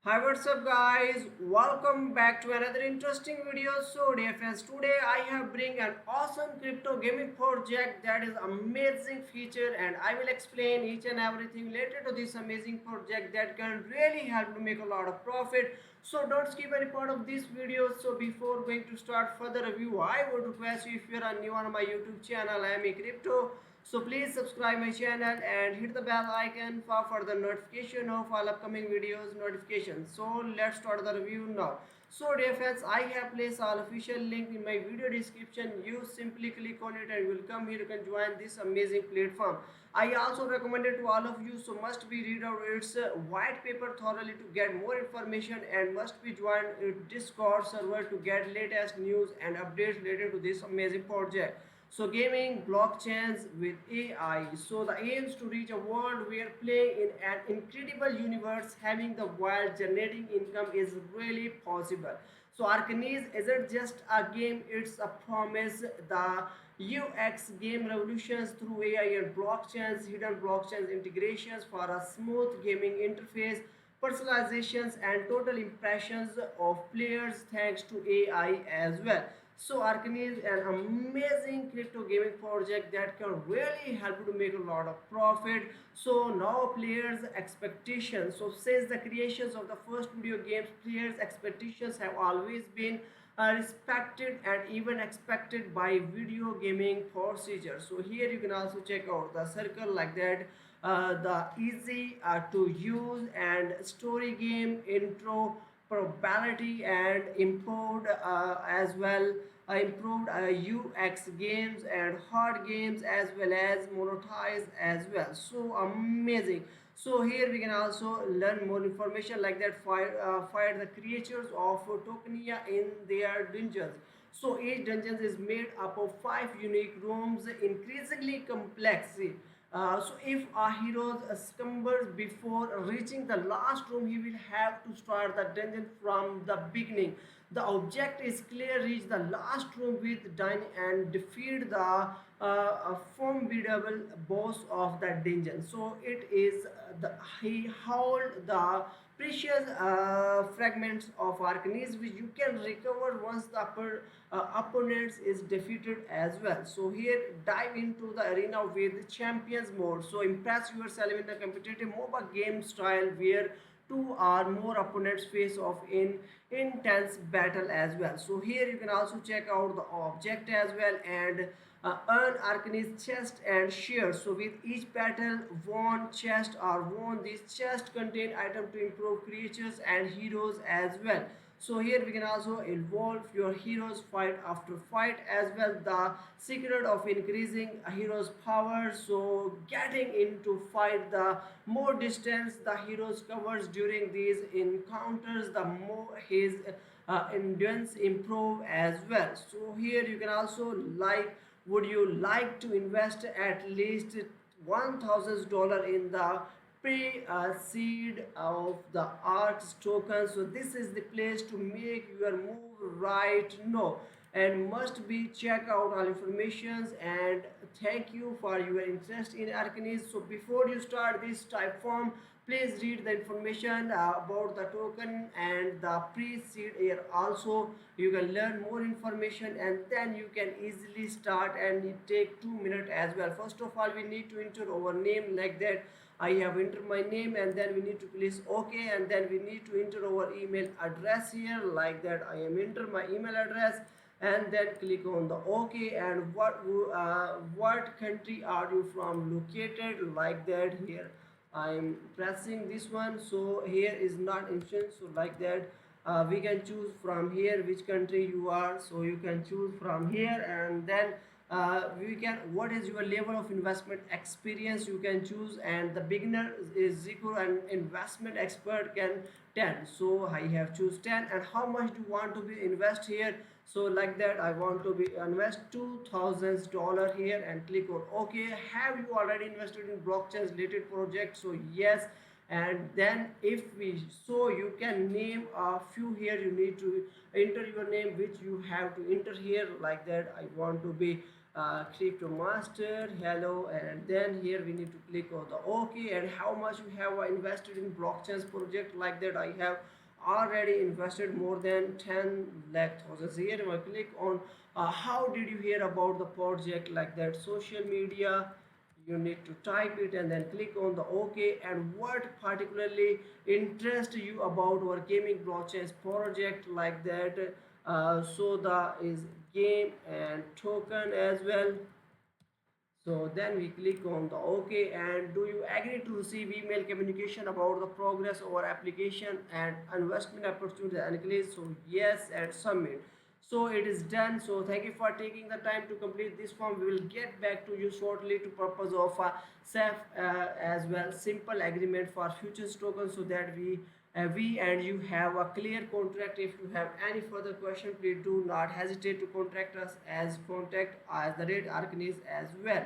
Hi, what's up guys? Welcome back to another interesting video. So dear friends, today I have bring an awesome crypto gaming project that is amazing feature, and I will explain each and everything related to this amazing project that can really help to make a lot of profit. So don't skip any part of this video. So before going to start further review, I would request you, if you are new on my YouTube channel, I am a crypto, so please subscribe my channel and hit the bell icon for further notification of all upcoming videos notifications. So let's start the review now. So dear friends, I have placed all official link in my video description. You simply click on it and you will come here. You can join this amazing platform. I also recommend it to all of you. So must be read out its white paper thoroughly to get more information, and must be join its Discord server to get latest news and updates related to this amazing project. So gaming blockchains with AI. So the aims to reach a world where playing in an incredible universe, having the wild generating income is really possible. So Arcanese isn't just a game, it's a promise. The UX game revolutions through AI and blockchains, hidden blockchains integrations for a smooth gaming interface, personalizations and total impressions of players thanks to AI as well. So Arcane is an amazing crypto gaming project that can really help you to make a lot of profit. So now players expectations. So since the creations of the first video games, players expectations have always been respected and even expected by video gaming procedures. So here you can also check out the circle like that, the easy to use and story game intro probability and improved as well, improved UX games and hard games as well as monetized as well. So amazing. So here we can also learn more information like that. Fight the creatures of Tokenia in their dungeons. So each dungeon is made up of 5 unique rooms, increasingly complex. So if a hero stumbles before reaching the last room, he will have to start the dungeon from the beginning. The object is clear: reach the last room with Dine and defeat the formidable boss of the dungeon. So it is he hold the precious fragments of Arcanis which you can recover once the opponents is defeated as well. So here dive into the arena with champions mode. So impress yourself in the competitive MOBA game style where two or more opponents face off in intense battle as well. So here you can also check out the object as well and earn Arcanis chest and shares. So with each battle won chest or won, this chest contain item to improve creatures and heroes as well. So here we can also evolve your heroes fight after fight as well. The secret of increasing a hero's power. So getting into fight, the more distance the heroes covers during these encounters, the more his endurance improve as well. So here you can also like, would you like to invest at least $1,000 in the pre-seed of the ARX token? So this is the place to make your move right now, and must be check out all informations. And thank you for your interest in Arcanis. So before you start this type form, please read the information about the token and the pre-seed here. Also you can learn more information and then you can easily start, and it take 2 minutes as well. First of all, we need to enter our name like that. I have entered my name, and then we need to place OK, and then we need to enter our email address here like that. I am enter my email address and then click on the OK. And what country are you from located like that. Here I'm pressing this one. So here is not mentioned, so like that. We can choose from here which country you are, so you can choose from here. And then we can, what is your level of investment experience, you can choose. And the beginner is 0 and investment expert can 10. So I have choose 10. And how much do you want to be invest here? So like that, I want to be invest $2,000 here and click on OK. Have you already invested in blockchain related project? So yes. And then if we, so you can name a few here. You need to enter your name which you have to enter here like that. I want to be crypto master, hello, and then here we need to click on the OK. And how much you have invested in blockchains project like that? I have already invested more than 10 lakh thousands. Here I click on how did you hear about the project like that? Social media, you need to type it and then click on the OK. And what particularly interest you about our gaming blockchains project like that? So the is game and token as well. So then we click on the OK. And do you agree to receive email communication about the progress of our application and investment opportunity and click? So yes, and submit. So it is done. So thank you for taking the time to complete this form. We will get back to you shortly to purpose of safe as well simple agreement for futures tokens, so that we and you have a clear contract. If you have any further question, please do not hesitate to contact us as contact as the rate Arcanis as well.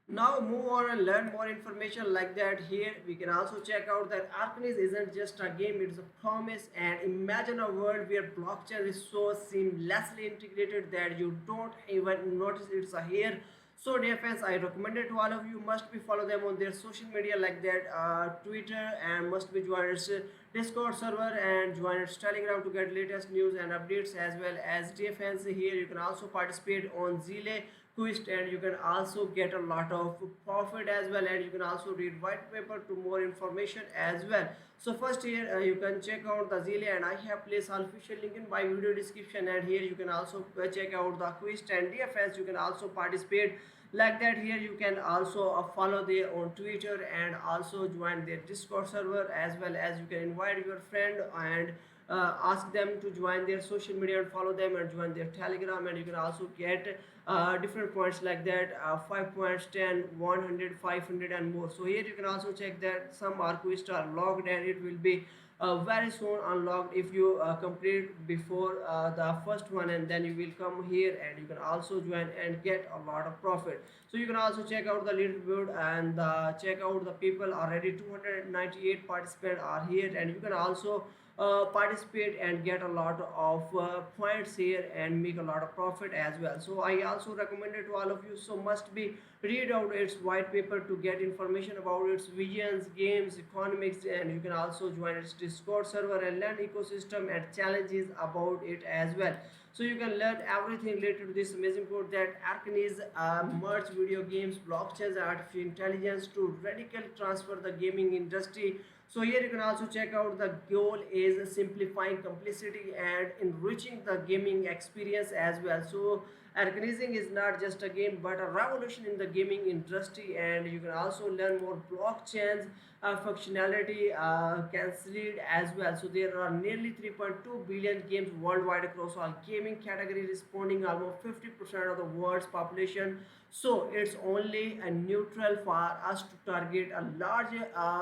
Now move on and learn more information like that. Here we can also check out that Arcanis isn't just a game, it's a promise. And imagine a world where blockchain is so seamlessly integrated that you don't even notice it's a here. So dear fans, I recommend it to all of you. Must be follow them on their social media like that, Twitter, and must be join its Discord server and join its Telegram to get latest news and updates, as well as dear fans. Here you can also participate on Zile quiz, and you can also get a lot of profit as well, and you can also read white paper to more information as well. So first here you can check out the Zile, and I have placed official link in my video description, and here you can also check out the quiz. And dear fans, you can also participate like that. Here you can also follow their on Twitter and also join their Discord server, as well as you can invite your friend and ask them to join their social media and follow them and join their Telegram. And you can also get different points like that, 5 points, 10, 100, 500 and more. So here you can also check that some requests are logged, and it will be very soon unlocked if you complete before the first one, and then you will come here and you can also join and get a lot of profit. So you can also check out the leaderboard and check out the people already. 298 participants are here, and you can also participate and get a lot of points here and make a lot of profit as well. So I also recommend it to all of you. So must be read out its white paper to get information about its visions, games, economics, and you can also join its Discord server and learn ecosystem and challenges about it as well. So you can learn everything related to this amazing code that Arcanis merge video games, blockchains, artificial intelligence to radically transfer the gaming industry. So here you can also check out the goal is simplifying complexity and enriching the gaming experience as well. So organizing is not just a game but a revolution in the gaming industry, and you can also learn more blockchains functionality considered as well. So there are nearly 3.2 billion games worldwide across all gaming categories, responding almost 50% of the world's population. So it's only a neutral for us to target a large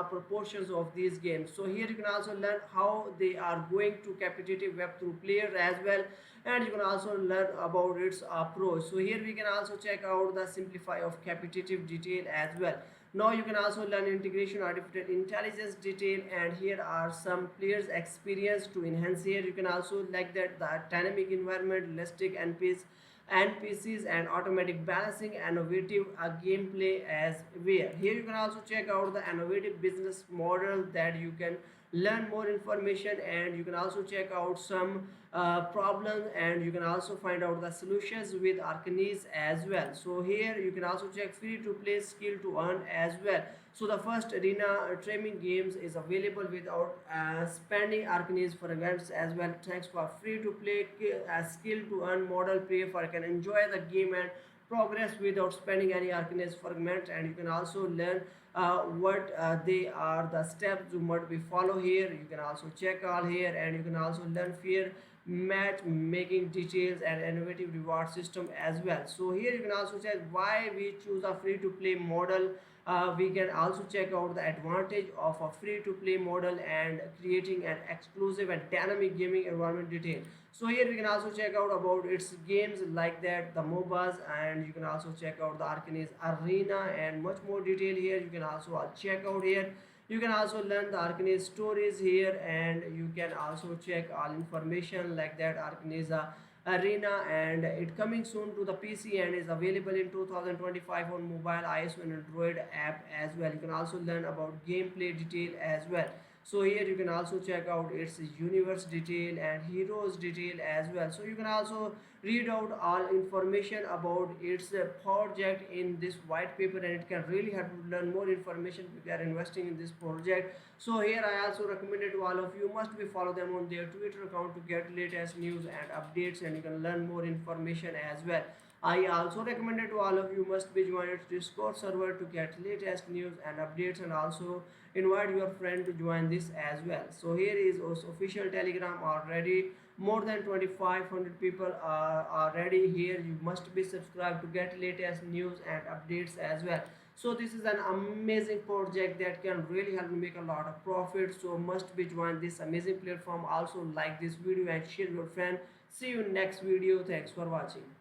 proportions of these games. So here you can also learn how they are going to competitive web through players as well, and you can also learn about its approach. So here we can also check out the simplify of competitive detail as well. Now you can also learn integration artificial intelligence detail, and here are some players experience to enhance. Here you can also like that the dynamic environment, elastic NPCs and automatic balancing, innovative gameplay as well. Here you can also check out the innovative business model that you can learn more information, and you can also check out some problems, and you can also find out the solutions with Arcanis as well. So here you can also check free to play, skill to earn as well. So the first arena training games is available without spending Arcanis for events as well. Thanks for free to play skill to earn model play for can enjoy the game and progress without spending any Arcanis fragment. And you can also learn what they are the steps you must be follow. Here you can also check all here, and you can also learn fair match making details and innovative reward system as well. So here you can also check why we choose a free to play model. We can also check out the advantage of a free to play model and creating an exclusive and dynamic gaming environment detail. So here we can also check out about its games like that, the MOBAs, and you can also check out the Arcanis Arena and much more detail. Here you can also check out here. You can also learn the Arcanis stories here, and you can also check all information like that Arcanis arena, and it coming soon to the PC and is available in 2025 on mobile, iOS and Android app as well. You can also learn about gameplay detail as well. So here you can also check out its universe detail and heroes detail as well. So you can also read out all information about its project in this white paper, and it can really help you learn more information if you are investing in this project. So here I also recommend it to all of you, must be follow them on their Twitter account to get latest news and updates, and you can learn more information as well. I also recommend it to all of you, must be join its Discord server to get latest news and updates, and also invite your friend to join this as well. So here is also official Telegram already. More than 2500 people are already here. You must be subscribed to get latest news and updates as well. So this is an amazing project that can really help you make a lot of profit. So must be join this amazing platform. Also like this video and share your friend. See you in next video. Thanks for watching.